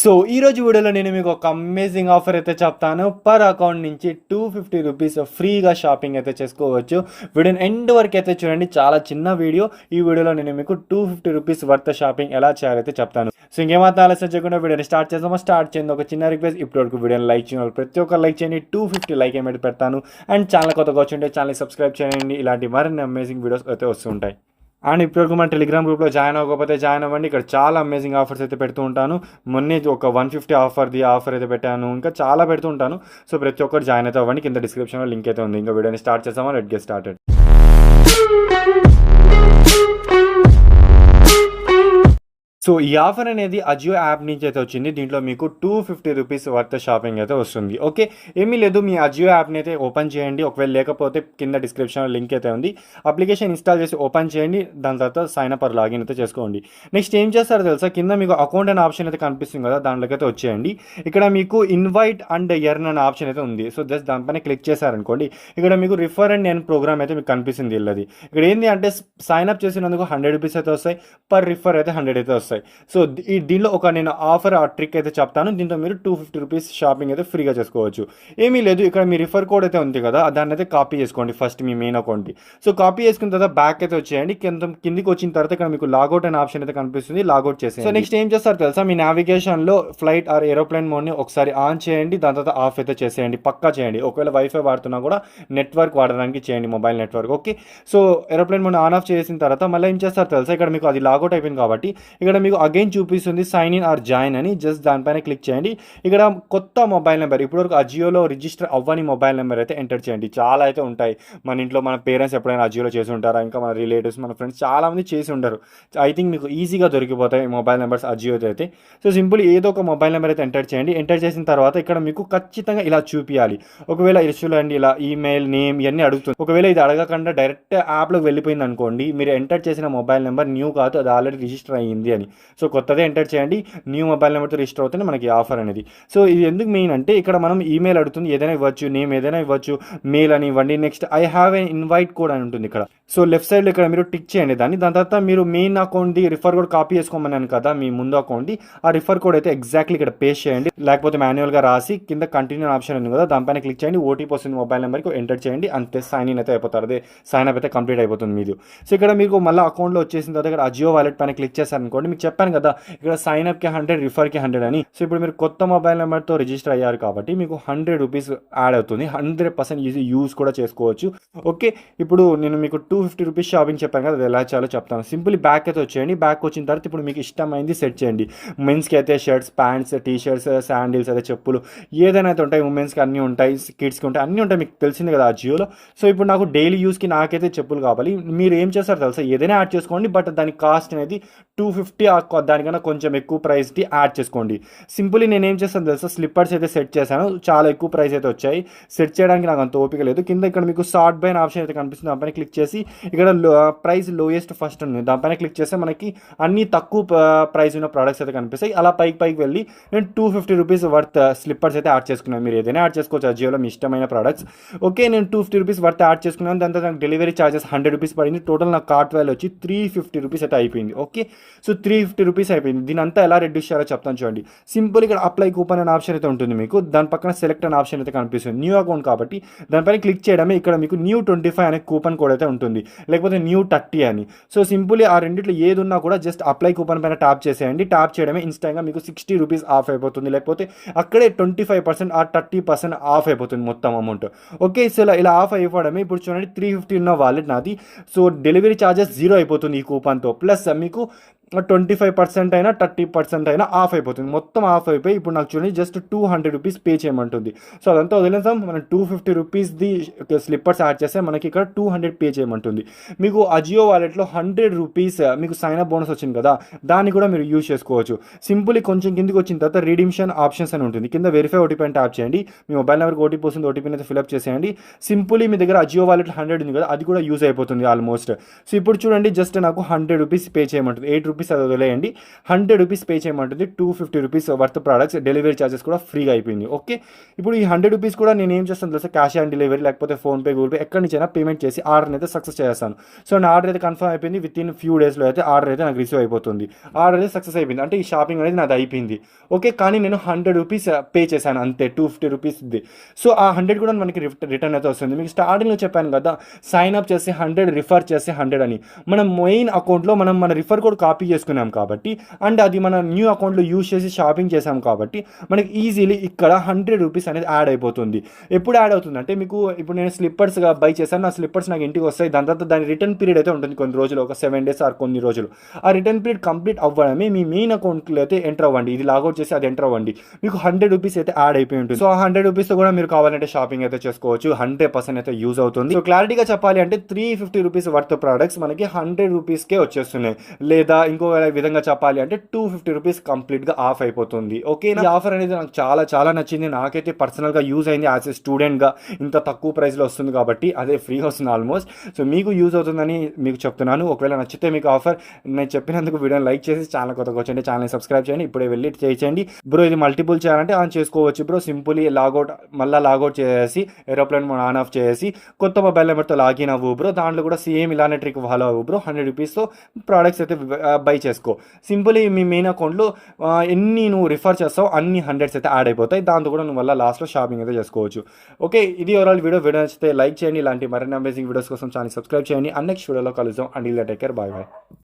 So ఈరోజు వీడియోలో నేను మీకు ఒక అమేజింగ్ ఆఫర్ అయితే చెప్తాను. పర్ అకౌంట్ నుంచి ₹250 ఫ్రీగా షాపింగ్ అయితే చేసుకోవచ్చు. వీడియోని ఎండ్ వరకు అయితే చూడండి, చాలా చిన్న వీడియో. ఈ వీడియోలో నేను మీకు ₹250 వర్త్ షాపింగ్ ఎలా చేయాలైతే చెప్తాను. సో ఇంకేమాత్రం ఆలస్యం చేయకుండా వీడియోని స్టార్ట్ చేద్దామా. స్టార్ట్ చేయండి. ఒక చిన్న రిక్వెస్ట్, ఇప్పటివరకు వీడియోని లైక్ చేయడం ప్రతి ఒక్కరు లైక్ చేయండి. 250 లైక్ ఏమైతే పెడతాను. అండ్ ఛానల్ కొత్తగా వచ్చి ఛానల్ సబ్స్క్రైబ్ చేయండి. ఇలాంటి మరిన్ని అమేజింగ్ వీడియోస్ అయితే వస్తుంటాయి. అండ్ ఇప్పటివరకు మన టెలిగ్రామ్ గ్రూప్లో జాయిన్ అవ్వకపోతే జాయిన్ అవ్వండి. ఇక్కడ చాలా అమేజింగ్ ఆఫర్స్ అయితే పెడుతూ ఉంటాను. మొన్నే ఒక 150 ఆఫర్ అయితే పెట్టాను. ఇంకా చాలా పెడుతూ ఉంటాను. సో ప్రతి ఒక్కరు జాయిన్ అయితే అవ్వండి. కింద డిస్క్రిప్షన్లో లింక్ అయితే ఉంది. ఇంకా వీడియోని స్టార్ట్ చేస్తామా. Let's get started. సో ఈ ఆఫర్ అనేది అజియో యాప్ నుంచి అయితే వచ్చింది. దీంట్లో మీకు ₹250 వర్త్ షాపింగ్ అయితే వస్తుంది. ఓకే, ఏమీ లేదు, మీ అజియో యాప్ని అయితే ఓపెన్ చేయండి. ఒకవేళ లేకపోతే కింద డిస్క్రిప్షన్లో లింక్ అయితే ఉంది. అప్లికేషన్ ఇన్స్టాల్ చేసి ఓపెన్ చేయండి. దాని తర్వాత సైన్ అప్ ఆర్ లాగిన్ అయితే చేసుకోండి. నెక్స్ట్ ఏం చేస్తారో తెలుసా, కింద మీకు అకౌంట్ అనే ఆప్షన్ అయితే కనిపిస్తుంది కదా, దాంట్లోకి అయితే వచ్చేయండి. ఇక్కడ మీకు ఇన్వైట్ అండ్ ఎర్న్ అనే ఆప్షన్ అయితే ఉంది. సో జస్ట్ దానిపైన క్లిక్ చేశారనుకోండి, ఇక్కడ మీకు రిఫర్ అండ్ ఎర్న్ ప్రోగ్రామ్ అయితే మీకు కనిపిస్తుంది. వీళ్ళది ఇక్కడ ఏంటి అంటే, సైన్ అప్ చేసినందుకు ₹100 అయితే వస్తాయి. పర్ రిఫర్ అయితే 100 అయితే వస్తాయి. సో దీనిలో ఒక నేను ఆఫర్ ఆ ట్రిక్ అయితే చెప్తాను. దీంతో మీరు ₹250 షాపింగ్ అయితే ఫ్రీగా చేసుకోవచ్చు. ఏమీ లేదు, ఇక్కడ మీ రిఫర్ కోడ్ అయితే ఉంది కదా, దాన్ని అయితే కాపీ చేసుకోండి ఫస్ట్ మీ మెయిన్ అకౌంట్కి. సో కాపీ చేసుకున్న తర్వాత బ్యాక్ అయితే వచ్చేయండి. కిందికి వచ్చిన తర్వాత ఇక్కడ మీకు లాగౌట్ అనే ఆప్షన్ అయితే కనిపిస్తుంది. లాగౌట్ చేసేయండి. సో నెక్స్ట్ ఏం చేస్తారు తెలుసా, మీ నావిగేషన్లో ఫ్లైట్ ఆర్ ఏరోప్లేన్ మోడ్ని ఒకసారి ఆన్ చేయండి. దాని తర్వాత ఆఫ్ అయితే చేసేయండి. పక్కా చేయండి. ఒకవేళ వైఫై వాడుతున్నా కూడా నెట్వర్క్ వాడడానికి చేయండి, mobile network. Okay, so aeroplane mode on off చేసిన తర్వాత మళ్ళీ ఏం చేస్తారు తెలుసా, ఇక్కడ మీకు అది లాగౌట్ అయిపోయింది కాబట్టి ఇక్కడ మీకు అగైన్ చూపిస్తుంది సైన్ ఇన్ ఆర్ జాయిన్ అని. జస్ట్ దానిపైన క్లిక్ చేయండి. ఇక్కడ కొత్త మొబైల్ నెంబర్, ఇప్పటివరకు అజియోలో రిజిస్టర్ అవ్వని మొబైల్ నెంబర్ అయితే ఎంటర్ చేయండి. చాలా అయితే ఉంటాయి. మన ఇంట్లో మన పేరెంట్స్ ఎప్పుడైనా అజియోలో చేసి ఉంటారా, ఇంకా మన రిలేటివ్స్ మన ఫ్రెండ్స్ చాలామంది చేసి ఉండరు. ఐ థింక్ మీకు ఈజీగా దొరికిపోతాయి మొబైల్ నెంబర్స్ అజియో అయితే. సో సింపుల్ ఏదో ఒక మొబైల్ నెంబర్ అయితే ఎంటర్ చేయండి. ఎంటర్ చేసిన తర్వాత ఇక్కడ మీకు ఖచ్చితంగా ఇలా చూపించాలి. ఒకవేళ ఇష్యూలో అండి ఇలా ఈమెయిల్ నేమ్ ఇవన్నీ అడుగుతుంది. ఒకవేళ ఇది అడగకుండా డైరెక్ట్ యాప్లోకి వెళ్ళిపోయింది అనుకోండి, మీరు ఎంటర్ చేసిన మొబైల్ నెంబర్ న్యూ కాదు, అది ఆల్రెడీ రిజిస్టర్ అయ్యింది అని. సో కొత్తదే ఎంటర్ చేయండి. న్యూ మొబైల్ నెంబర్తో రిజిస్టర్ అవుతుంది మనకి ఆఫర్ అనేది. సో ఇది ఎందుకు మెయిన్ అంటే, ఇక్కడ మనం ఈమెయిల్ అడుగుతుంది, ఏదైనా ఇవ్వచ్చు, నేమ్ ఏదైనా ఇవ్వచ్చు, మెయిల్ అని ఇవ్వండి. Next I have an invite code అని ఉంటుంది ఇక్కడ. సో లెఫ్ట్ సైడ్లో ఇక్కడ మీరు టిక్ చేయండి దాన్ని. దాని తర్వాత మీరు మెయిన్ అకౌంట్ది రిఫర్ కోడ్ కాపీ చేసుకోమన్నాను కదా, మీ ముందు అకౌంట్ది ఆ రిఫర్ కోడ్ అయితే ఎగ్జాక్ట్లీ ఇక్కడ పేస్ట్ చేయండి. లేకపోతే మాన్యువల్గా రాసి కింద కంటిన్యూ ఆప్షన్ ఉంది కదా, దానిపైన క్లిక్ చేయండి. ఓటీపీ వస్తుంది మొబైల్ నెంబర్కి, ఎంటర్ చేయండి. అంతే, సైన్ ఇన్ అయితే అయిపోతారు. అదే సైన్ అప్ అయితే కంప్లీట్ అయిపోతుంది మీది. సో ఇక్కడ మీకు మళ్ళీ అకౌంట్లో వచ్చేసిన తర్వాత ఇక్కడ అజియో వాలెట్ పైన క్లిక్ చేశారనుకోండి, మీకు చెప్పాను కదా ఇక్కడ సైన్ అప్కి 100, రిఫర్కి 100 అని. సో ఇప్పుడు మీరు కొత్త మొబైల్ నెంబర్తో రిజిస్టర్ అయ్యారు కాబట్టి మీకు ₹100 యాడ్ అవుతుంది. 100% ఈజీ యూస్ కూడా చేసుకోవచ్చు. ఓకే, ఇప్పుడు నేను మీకు ₹250 షాపింగ్ చెప్పాను కదా, అది ఎలా చేయాలో చెప్తాను. సింపుల్ బ్యాక్ అయితే వచ్చేయండి. బ్యాక్ వచ్చిన తర్వాత ఇప్పుడు మీకు ఇష్టమైంది సెట్ చేయండి. మెన్స్కి అయితే షర్ట్స్, ప్యాంట్స్, టీషర్ట్స్, శాండిల్స్, అయితే చెప్పులు ఏదైనా అయితే ఉంటాయి. ఉమెన్స్కి అన్నీ ఉంటాయి, కిడ్స్కి ఉంటాయి, అన్నీ ఉంటాయి. మీకు తెలిసింది కదా ఆ జియోలో. సో ఇప్పుడు నాకు డైలీ యూస్కి నాకైతే చెప్పులు కావాలి. మీరు ఏం చేస్తారు తెలుసా, ఏదైనా యాడ్ చేసుకోండి. బట్ దాని కాస్ట్ అనేది 250, దానికన్నా కొంచెం ఎక్కువ ప్రైస్ది యాడ్ చేసుకోండి. సింపుల్లీ నేను ఏం చేస్తాను తెలుసా, స్లిప్పర్స్ అయితే సెట్ చేశాను. చాలా ఎక్కువ ప్రైస్ అయితే వచ్చాయి. సెట్ చేయడానికి నాకు అంత ఓపిక లేదు. కింద ఇక్కడ మీకు సార్ట్ బై ఆప్షన్ అయితే కనిపిస్తుంది. దానిపైన క్లిక్ చేసి ఇక్కడ ప్రైస్ లోయెస్ట్ ఫస్ట్ ఉంది, దానిపైన క్లిక్ చేస్తే మనకి అన్ని తక్కువ ప్రైస్ ఉన్న ప్రోడక్ట్స్ అయితే కనిపిస్తాయి. అలా పైకి వెళ్ళి నేను ₹250 వర్త్ స్లిప్పర్స్ అయితే యాడ్ చేసుకున్నాను. మీరు ఏదైనా యాడ్ చేసుకోవచ్చు అజియోలో మీ ఇష్టమైన ప్రోడక్ట్స్. ఓకే, నేను ₹250 వర్త్ యాడ్ చేసుకున్నాను. దాని తర్వాత నాకు డెలివరీ ఛార్జెస్ ₹100 పడింది. టోటల్ నా కార్ట్ వాల్యూ వచ్చి ₹350 అయితే అయిపోయింది. ఓకే, సో ₹350 అయిపోయింది. దీని అంతా ఎలా రెడ్యూస్ చేయాలో చెప్తాను చూడండి. సింపుల్ ఇక్కడ అప్లై కూపన్ అనే ఆప్షన్ అయితే ఉంటుంది మీకు. దాని పక్కన సెలెక్ట్ అనే ఆప్షన్ అయితే కనిపిస్తుంది. న్యూ అకౌంట్ కాబట్టి దానిపైన క్లిక్ చేయడమే. ఇక్కడ మీకు న్యూ 25 అనే కూపన్ కోడ్ అయితే ఉంటుంది, లేకపోతే న్యూ 30 అని. సో సింపుల్లీ ఆ రెండిట్లో ఏది ఉన్నా కూడా జస్ట్ అప్లై కూపన్ పైన ట్యాప్ చేసేయండి. ట్యాప్ చేయడమే ఇన్స్టాగా మీకు ₹60 ఆఫ్ అయిపోతుంది. లేకపోతే అక్కడే 25% ఆ 30% ఆఫ్ అయిపోతుంది మొత్తం అమౌంట్. ఓకే, సో ఇలా ఆఫ్ అయిపోవడమే. ఇప్పుడు చూడండి 350 ఉన్న వాలెట్ నాది. సో డెలివరీ ఛార్జెస్ 0 అయిపోతుంది ఈ కూపన్తో. ప్లస్ మీకు 25% అయినా 30% అయినా ఆఫ్ అయిపోతుంది. మొత్తం ఆఫ్ అయిపోయి ఇప్పుడు నాకు చూడండి జస్ట్ ₹200 పే చేయమంటుంది. సో అదంతా వదిలేసాం. మనం ₹250ది స్లిప్పర్స్ యాడ్ చేస్తే మనకి ఇక్కడ 200 పే చేయమంటుంది. మీకు అజియో వాలెట్లో ₹100 మీకు సైన్ అప్ బోనస్ వచ్చింది కదా, దాన్ని కూడా మీరు యూజ్ చేసుకోవచ్చు. సింపుల్లీ కొంచెం కిందికి వచ్చిన తర్వాత రిడీమ్షన్ ఆప్షన్స్ అని ఉంటుంది. కింద వెరిఫై ఓటీపీ అని ట్యాప్ చేయండి. మీ మొబైల్ నెంబర్కి ఓటీపీ వస్తుంది, ఓటీపీని అయితే ఫిల్అప్ చేసేయండి. సింపుల్లీ మీ దగ్గర అజియో వాలెట్ 100 ఉంది కదా, అది కూడా యూజ్ అయిపోతుంది ఆల్మోస్ట్. సో ఇప్పుడు చూడండి జస్ట్ నాకు ₹100 పే చేయమంటుంది. ₹8 రూపీస్ అది వదిలేయండి, 100 రూపీస్ పే చేయమంటుంది. 250 rupees worth products, delivery charges కూడా ఫ్రీగా అయిపోయింది. ఓకే, ఇప్పుడు ఈ 100 రూపీస్ కూడా నేను ఏం చేస్తాను తెలుసా, క్యాష్ ఆన్ డెలివరీ లేకపోతే ఫోన్పే, గూగుల్ పే ఎక్కడి నుంచైనా పేమెంట్ చేసి ఆర్డర్ అయితే సక్సెస్ చేస్తాను. సో నా ఆర్డర్ అయితే కన్ఫర్మ్ అయిపోయింది. విత్ ఇన్ ఫ్యూ డేస్లో అయితే ఆర్డర్ అయితే నాకు రిసీవ్ అయిపోతుంది. ఆర్డర్ అయితే సక్సెస్ అయిపోయింది, అంటే ఈ షాపింగ్ అనేది నాది అయిపోయింది. ఓకే, కానీ నేను 100 రూపీస్ పే చేశాను అంతే, 250 రూపీస్ది. సో ఆ 100 కూడా మనకి రిటర్న్ అయితే వస్తుంది. మీకు స్టార్టింగ్లో చెప్పాను కదా, సైన్ అప్ చేసి 100, రిఫర్ చేసి 100 అని. మన మెయిన్ అకౌంట్లో మనం మన రిఫర్ కోడ్ కాపీ చేసుకున్నాం కాబట్టి, అండ్ అది మన న్యూ అకౌంట్లో యూజ్ చేసి షాపింగ్ చేసాం కాబట్టి మనకి ఈజీలీ ఇక్కడ 100 రూపీస్ అనేది యాడ్ అయిపోతుంది. ఎప్పుడు యాడ్ అవుతుంది అంటే, మీకు ఇప్పుడు నేను స్లిప్పర్స్గా బై చేశాను, నా స్లిప్పర్స్ నాకు ఇంటికి వస్తాయి. దాని తర్వాత దాని రిటర్న్ పీరియడ్ అయితే ఉంటుంది కొన్ని రోజులు, ఒక 7 days ఆర్ కొన్ని రోజులు. ఆ రిటర్న్ పీరియడ్ కంప్లీట్ అవ్వడమే మీ మెయిన్ అకౌంట్లో అయితే ఎంటర్ అవ్వండి, ఇది లాగౌట్ చేసి అది ఎంటర్ అవ్వండి, మీకు 100 రూపీస్ అయితే యాడ్ అయిపోయి ఉంటుంది. సో ఆ 100 రూపీస్తో కూడా మీరు కావాలంటే షాపింగ్ అయితే చేసుకోవచ్చు. 100% అయితే యూజ్ అవుతుంది. సో క్లారిటీగా చెప్పాలి అంటే 350 రూపీస్ వర్త్ ప్రోడక్ట్స్ మనకి 100 రూపీస్కే వచ్చేస్తున్నాయి. లేదా ఇంకో విధంగా చెప్పాలి అంటే 250 రూపీస్ కంప్లీట్గా ఆఫ్ అయిపోతుంది. ఓకే, ఈ ఆఫర్ అనేది నాకు చాలా చాలా నచ్చింది. నాకైతే పర్సనల్గా యూజ్ అయింది. యాజ్ ఏ స్టూడెంట్గా ఇంత తక్కువ ప్రైస్లో వస్తుంది కాబట్టి, అదే ఫ్రీగా వస్తుంది ఆల్మోస్ట్. సో మీకు యూజ్ అవుతుందని మీకు చెప్తున్నాను. ఒకవేళ నచ్చితే మీకు ఆఫర్ నేను చెప్పినందుకు వీడియోని లైక్ చేసి ఛానల్ కొత్తగా వచ్చండి, ఛానల్ని సబ్స్క్రైబ్ చేయండి. ఇప్పుడే వెళ్ళి చేయండి బ్రో. ఇది మల్టిపుల్ చేయాలంటే ఆన్ చేసుకోవచ్చు బ్రో. సింపుల్లీ లాగౌట్ చేసి ఏరోప్లేన్ మోడ్ ఆన్ ఆఫ్ చేసి కొత్త మొబైల్ నెంబర్తో లాగిన్ అవ్వు బ్రో. దాంట్లో కూడా సేమ్ ఇలానే ట్రిక్ ఫాలో అవ్వు బ్రో. 100 రూపీస్తో ప్రోడక్ట్స్ అయితే బై చేసుకో. సింపుల్లీ మీ మెయిన్ అకౌంట్లో ఎన్ని నువ్వు రిఫర్ చేస్తావు అన్ని 100s అయితే యాడ్ అయిపోతాయి. దాంతో కూడా నువ్వు వల్ల లాస్ట్లో షాపింగ్ అయితే చేసుకోవచ్చు. ఓకే, ఇది ఓవరాల్ వీడియో నచ్చితే లైక్ చేయండి. ఇలాంటి మరిన్ని అమేజింగ్ వీడియోస్ కోసం ఛానల్ సబ్స్క్రైబ్ చేయండి. నెక్స్ట్ వీడియోలో కలుద్దాం. అండ్ ఇలా టేక్ కేర్, బాయ్ బాయ్.